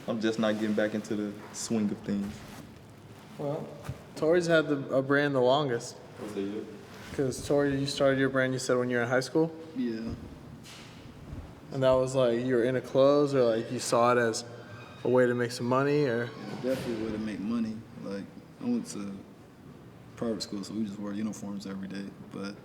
I'm just not getting back into the swing of things. Well, Tory's had a brand the longest. What's that you? Because Tory, you started your brand, you said, when you were in high school? Yeah. And that was like you were into clothes, or like you saw it as a way to make some money, or? Yeah, definitely a way to make money. Like, I went to private school, so we just wore uniforms every day. But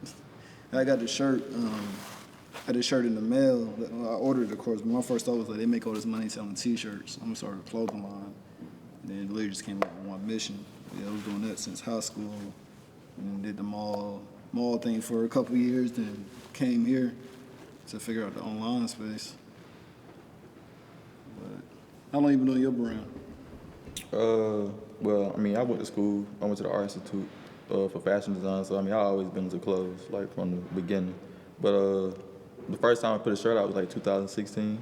I got the shirt. I got this shirt in the mail. I ordered it, of course, but my first thought was like, they make all this money selling T-shirts. I'm gonna start a clothing line. And then it literally just came up with one mission. Yeah, I was doing that since high school, and then did the mall thing for a couple years. Then came here to figure out the online space. But how long you been doing your brand? Well, I mean, I went to school. I went to the Art Institute for fashion design. So I mean, I always been into clothes, like from the beginning. But the first time I put a shirt out was like 2016.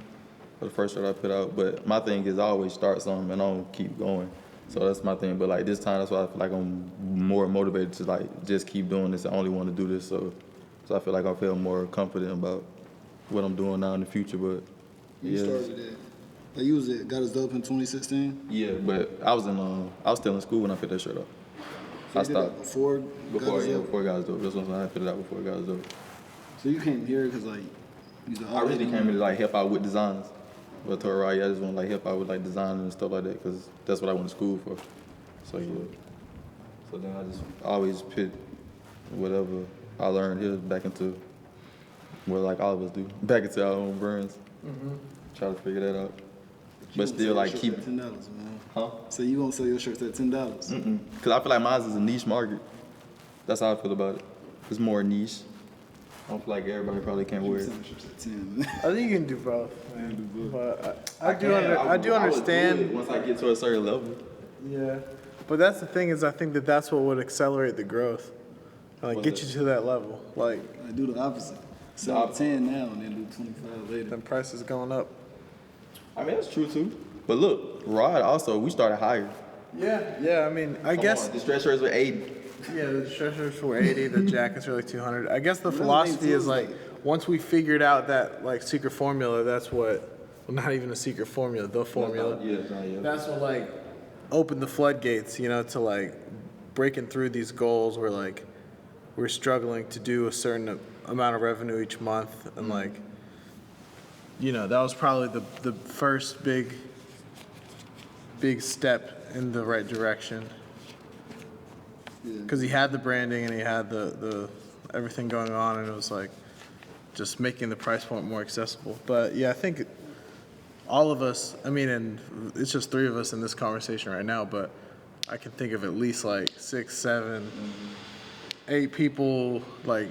For the first shirt I put out. But my thing is I always start something and I don't keep going. So that's my thing. But like this time, that's why I feel like I'm more motivated to like just keep doing this. I only want to do this. So I feel like I feel more confident about what I'm doing now in the future. But You started it. Like you got us up in 2016. Yeah, but I was still in school when I put that shirt up. So I stopped before before it got us dope. That's what I'm saying. I put it out before it got us dope. So you came here because like I really came here to like help out with designs. But Tory, I just want to like help out with like design and stuff like that because that's what I went to school for. So yeah. So then I just always put whatever I learned here back into, well, like all of us do, back into our own brands. Mm-hmm. Try to figure that out. But still like keep $10, man. Huh? So you won't sell your shirts at $10? Because I feel like mine is a niche market. That's how I feel about it. It's more niche. I don't feel like everybody probably can't wear it. I think you can do both, man. But I do understand. Once I get to a certain level. Yeah. But that's the thing is I think that's what would accelerate the growth. Like get you to that level. Like I do the opposite. Sell 10 now and then do 25 later. Then prices going up. I mean, that's true too. But look, Rod also, we started higher. Yeah. I mean, I guess the stretch shirts were 80. Yeah, the stretchers were 80. The jackets were like 200. I guess the philosophy is like once we figured out that like secret formula, that's what. Well, not even a secret formula. The formula. Yeah. That's what like opened the floodgates, to like breaking through these goals where like we're struggling to do a certain amount of revenue each month, and like that was probably the first big step in the right direction. Because he had the branding and he had the everything going on, and it was like just making the price point more accessible. But yeah, I think all of us, I mean, and it's just three of us in this conversation right now, but I can think of at least like 6, 7, 8 people like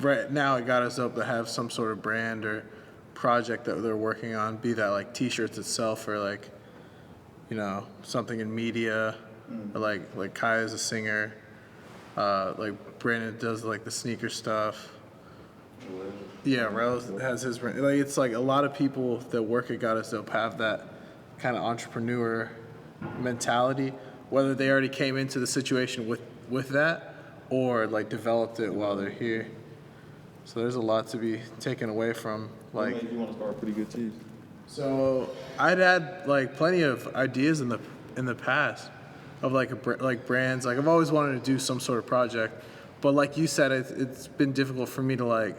right now it got us up to have some sort of brand or project that they're working on, be that like t-shirts itself or like something in media. Or like Kai is a singer, like Brandon does like the sneaker stuff. Yeah, Rose has his brand. Like it's like a lot of people that work at Goddess Dope have that kind of entrepreneur mentality, whether they already came into the situation with that or like developed it while they're here. So there's a lot to be taken away from. Like you want to start pretty good teams. So I'd had like plenty of ideas in the past. Of like brands, like I've always wanted to do some sort of project, but like you said, it's been difficult for me to like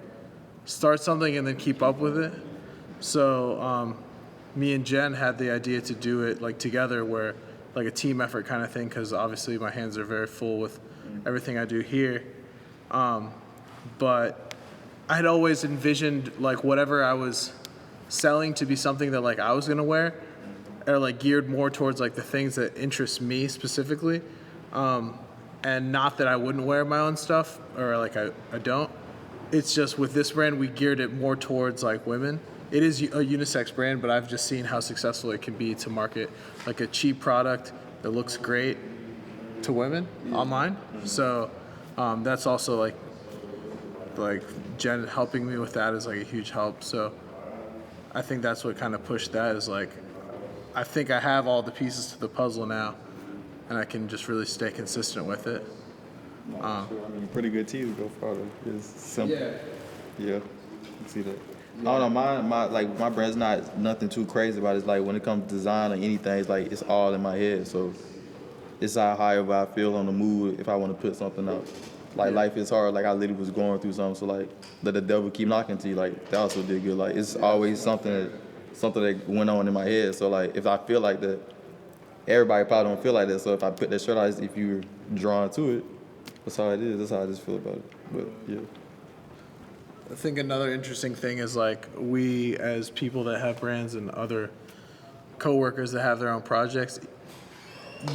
start something and then keep up with it. So me and Jen had the idea to do it like together, where like a team effort kind of thing, because obviously my hands are very full with everything I do here. But I'd always envisioned like whatever I was selling to be something that like I was gonna wear. Are like geared more towards like the things that interest me specifically, and not that I wouldn't wear my own stuff or like I don't. It's just with this brand we geared it more towards like women. It is a unisex brand, but I've just seen how successful it can be to market like a cheap product that looks great to women online. So that's also like Jen helping me with that is like a huge help. So I think that's what kind of pushed that is like. I think I have all the pieces to the puzzle now, and I can just really stay consistent with it. Sure. I mean, pretty good teams go far. It's simple. Yeah. I can see that. I don't know, my brand's not nothing too crazy about it. It's like when it comes to design or anything, it's like it's all in my head. So it's however I feel on the mood if I want to put something out. Like life is hard. Like I literally was going through something. So like let the devil keep knocking to you. Like that also did good. Like it's always something that went on in my head. So like if I feel like that, everybody probably don't feel like that. So if I put that shirt out, if you're drawn to it, that's how it is. That's how I just feel about it. But yeah. I think another interesting thing is like we as people that have brands and other coworkers that have their own projects,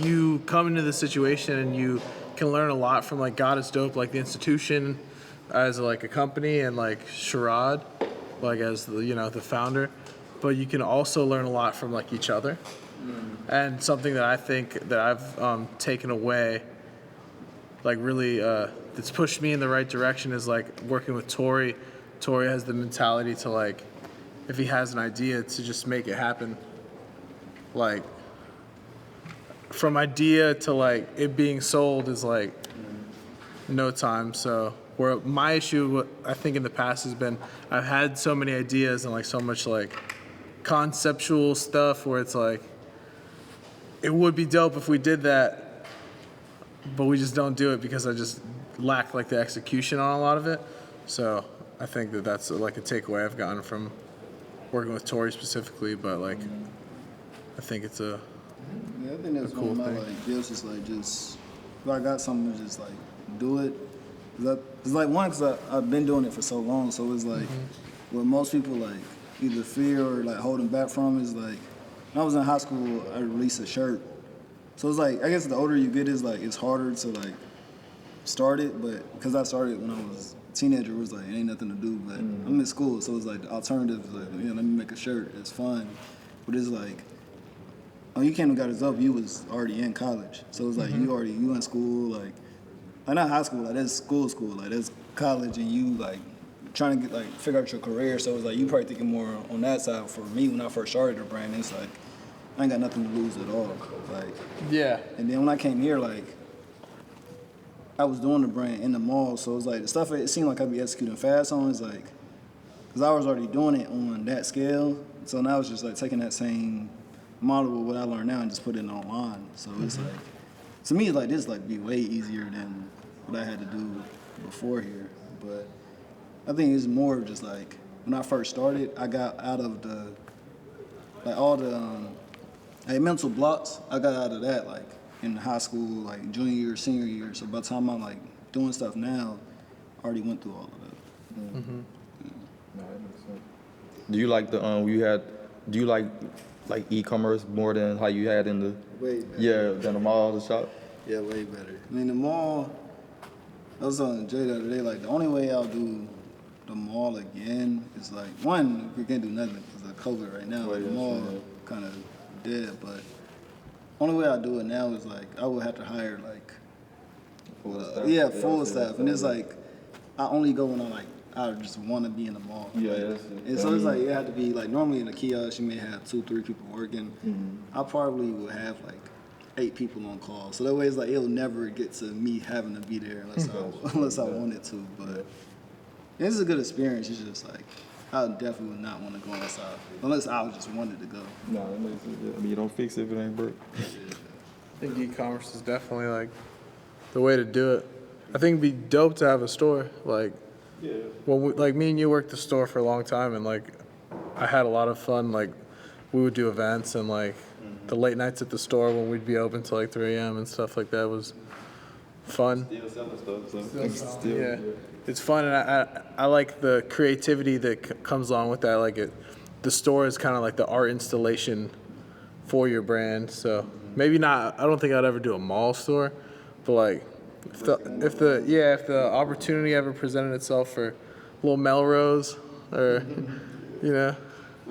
you come into the situation and you can learn a lot from like God is Dope, like the institution as like a company, and like Sherrod, like as the the founder. But you can also learn a lot from like each other. And something that I think that I've taken away, like really that's pushed me in the right direction, is like working with Tory. Tory has the mentality to like, if he has an idea, to just make it happen. Like from idea to like it being sold is like no time. So where my issue, I think in the past has been, I've had so many ideas and like so much like conceptual stuff where it's like, it would be dope if we did that, but we just don't do it because I just lack like the execution on a lot of it. So I think that that's like a takeaway I've gotten from working with Tory specifically, but like I think it's a Yeah, I think that's cool one of my thing. like gifts. Is like just if I got something, just like do it. It's like one, because I've been doing it for so long. So it's like what most people like either fear or like holding back from is like when I was in high school, I released a shirt. So it's like I guess the older you get, is like it's harder to like start it. But because I started when I was a teenager, it was like it ain't nothing to do. But I'm in school, so it's like the alternative is like let me make a shirt. It's fun, but it's like. Oh, you came and got us up. You was already in college, so it's like you in school, like not high school, like that's school, like that's college, and you like trying to get like figure out your career. So it's like you probably thinking more on that side. For me, when I first started the brand, it's like I ain't got nothing to lose at all. Like yeah. and then when I came here, like I was doing the brand in the mall, so it's like the stuff it seemed like I'd be executing fast on is like because I was already doing it on that scale. So now it's just like taking that same model of what I learned now and just put it online. So it's like, to me, it's like this like be way easier than what I had to do before here. But I think it's more of just like when I first started, I got out of the like all the like mental blocks. I got out of that like in high school, like junior year, senior year. So by the time I'm like doing stuff now, I already went through all of that. No, that makes sense. Do you like do you like e-commerce more than how you had in the Way better. yeah than the mall, the shop? Yeah, way better. I mean, the mall, I was telling Jay the other day, like, the only way I'll do the mall again is, like, one, we can't do nothing because of COVID right now. Well, The yeah, mall sure. kind of dead, but only way I do it now is, like, I would have to hire, like, Full staff? yeah, full Yeah, staff. And it's, like, I only go when I just want to be in the mall. Yeah, Like, that's it. and so it's like, it had to be, like, normally in a kiosk, you may have 2-3 people working. I probably would have, like, 8 people on call. So that way it's like it'll never get to me having to be there unless I wanted to. But it's a good experience. It's just like I definitely would not want to go outside unless I just wanted to go. No, that makes sense. I mean, you don't fix it if it ain't broke. I think e-commerce is definitely like the way to do it. I think it'd be dope to have a store. Like, when like me and you worked the store for a long time, and like I had a lot of fun. Like, we would do events and like the late nights at the store when we'd be open till like 3 a.m. and stuff like that was fun. Still selling stuff, so Yeah, it's fun, and I like the creativity that comes along with that. Like the store is kind of like the art installation for your brand. So maybe not. I don't think I'd ever do a mall store, but like if the opportunity ever presented itself for little Melrose or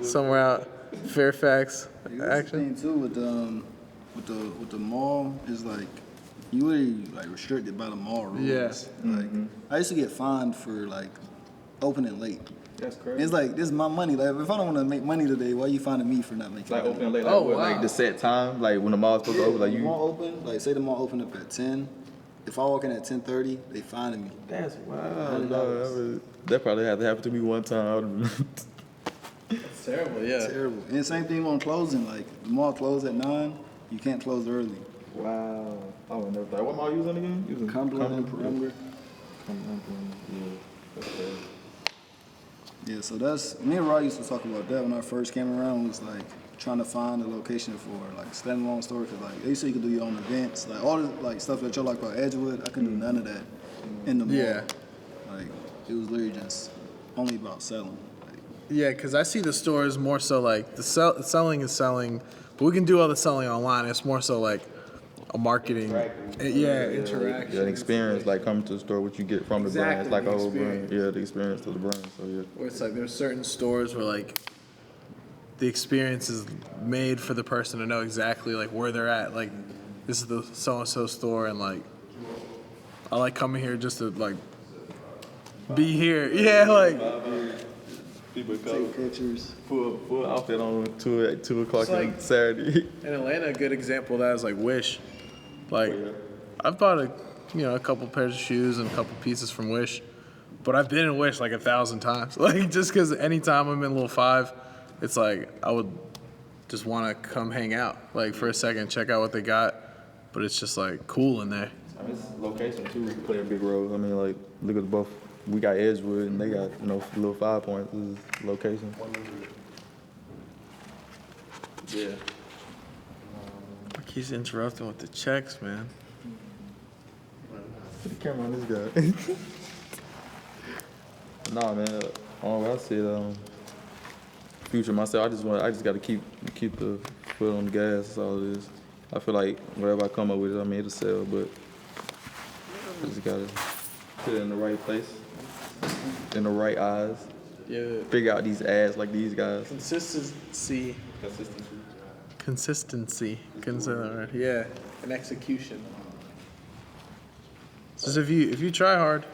somewhere out Fairfax That's the action. thing too with the mall is like you really like restricted by the mall rules. Yeah. Like I used to get fined for like opening late. that's crazy. It's like this is my money. Like if I don't want to make money today, why are you finding me for not making Like money? open late, like Oh, what, wow. like the set time, like when the mall's supposed to open, like the you. mall open, like say the mall open up at 10. If I walk in at 10:30, they finding me. That's wild. No, that probably had to happen to me one time. It's terrible, yeah. Terrible. And same thing on closing. Like the mall closed at 9, you can't close early. Wow. I would never thought. What am I using again? Using Cumberland and Perimeter. Cumberland. Yeah. That's crazy. Yeah, so that's me and Rod used to talk about that when I first came around. Was like trying to find a location for like standalone store because like they say you can do your own events, like all the like stuff that you're like about Edgewood. I couldn't do none of that in the mall. Yeah. Like it was literally just only about selling. Like, Yeah, because I see the stores more so like the selling is selling, but we can do all the selling online. It's more so like a marketing, interaction. Yeah, an experience like coming to the store, what you get from the brand. It's Exactly, like the a whole brand. experience. Yeah, the experience of the brand. So yeah. Where it's like there's certain stores where like the experience is made for the person to know exactly like where they're at. Like this is the so and so store, and like I like coming here just to like be here. Yeah, like People take pictures. full outfit on 2 o'clock It's like- on Saturday. in Atlanta, a good example of that is like Wish. Like Oh, yeah. I've bought a couple pairs of shoes and a couple pieces from Wish, but I've been in Wish like 1,000 times. Like just because anytime I'm in Little 5, it's like I would just want to come hang out like for a second, check out what they got. But it's just like cool in there. I mean, it's location too play a big role. I mean, like look at both. We got Edgewood and they got little 5 points. This is location. Yeah. He's interrupting with the checks, man. Put the camera on this guy. Nah, man. What I said, future myself. I just got to keep the foot on the gas. That's all it is. I feel like whatever I come up with, I mean, it'll sell, but I just gotta put it in the right place, in the right eyes. Yeah. Figure out these ads like these guys. Consistency. Consistency. Yeah. And execution. Just if you try hard,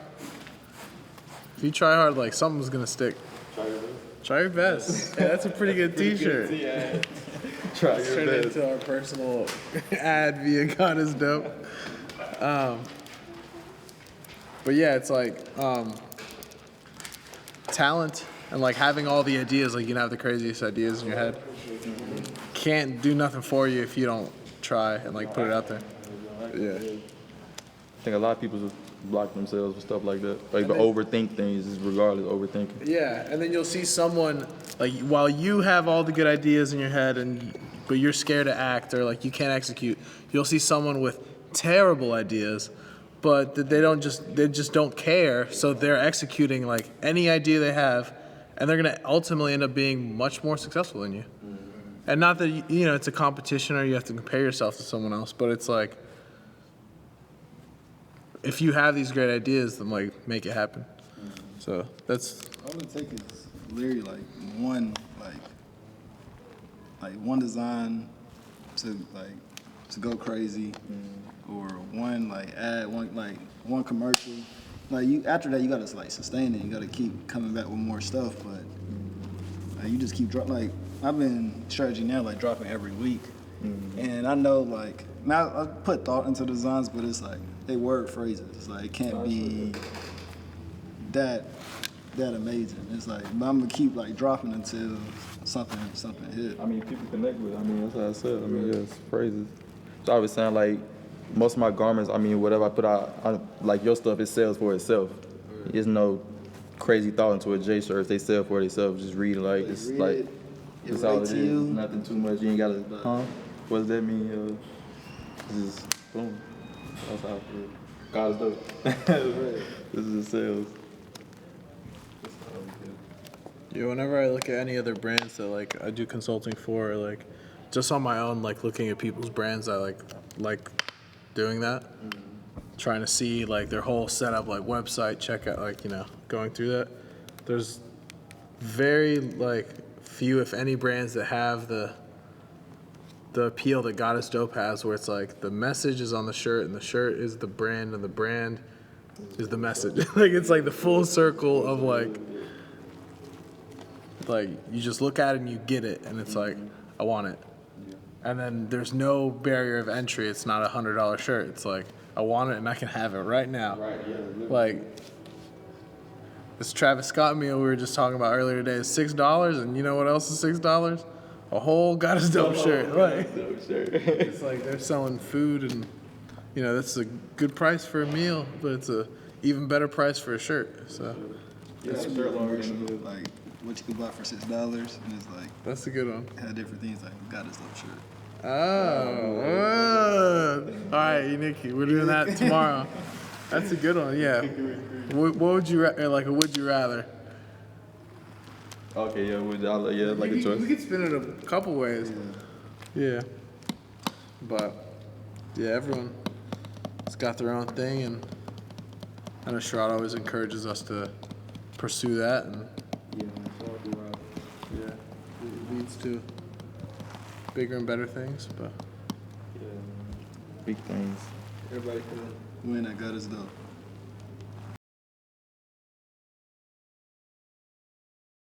like something's gonna stick. Try your best. Yeah, that's a pretty good T-shirt. Try Let's your turn it best. into our personal ad via God is dope. But yeah, it's like talent and like having all the ideas. Like you can have the craziest ideas in your head. Can't do nothing for you if you don't try and like put it out there. Yeah. I think a lot of people just block themselves with stuff like that. Like, but overthink things is regardless overthinking. Yeah, and then you'll see someone like while you have all the good ideas in your head but you're scared to act or like you can't execute, you'll see someone with terrible ideas, but they just don't care, so they're executing like any idea they have, and they're gonna ultimately end up being much more successful than you. And not that it's a competition or you have to compare yourself to someone else, but it's like if you have these great ideas, then like make it happen. So that's All it takes is literally like one design to go crazy, or one like ad, one commercial. Like you after that you gotta like sustain it. You gotta keep coming back with more stuff, but you just keep dropping. Like I've been strategy now, like dropping every week, and I know like now I put thought into the designs, but it's like they word phrases. It's like it can't be that amazing. It's like, but I'm gonna keep like dropping until something hit. I mean, people connect with it. I mean, that's how I said. I mean, yes, phrases. So I was saying, like, most of my garments, I mean, whatever I put out, like your stuff, it sells for itself. There's no crazy thought into a J shirt. If they sell for themselves, just read it. Like, it's Read like, it, it's it all it relate is. to you. Nothing too much. You ain't gotta, huh? What does that mean? Just boom. That's how I feel. God is dope. This is the sales. Yeah, whenever I look at any other brands that like I do consulting for, or like just on my own, like looking at people's brands, I like doing that, trying to see like their whole setup, like website, checkout, like going through that. There's very like few, if any, brands that have the appeal that God is Dope has, where it's like the message is on the shirt and the shirt is the brand and the brand is the message. Like it's like the full circle of like you just look at it and you get it, and it's like, I want it. And then there's no barrier of entry. It's not $100 shirt. It's like, I want it and I can have it right now. Like, this Travis Scott meal we were just talking about earlier today is $6, and you know what else is $6? A whole God is dope shirt. Like, it's like they're selling food, and you know that's a good price for a meal, but it's a even better price for a shirt. So That's like what you could buy for $6, and it's like that's a good one. had different things like got his little shirt. Oh, all right, Nikki, we're doing that tomorrow. That's a good one. Yeah. What would you like? A would you rather? Okay, yeah, like a choice. We could spin it a couple ways. Yeah. But yeah, everyone's got their own thing, and I know Sherrod always encourages us to pursue that, and yeah, it leads to bigger and better things. But Big things. everybody can. When I got his though.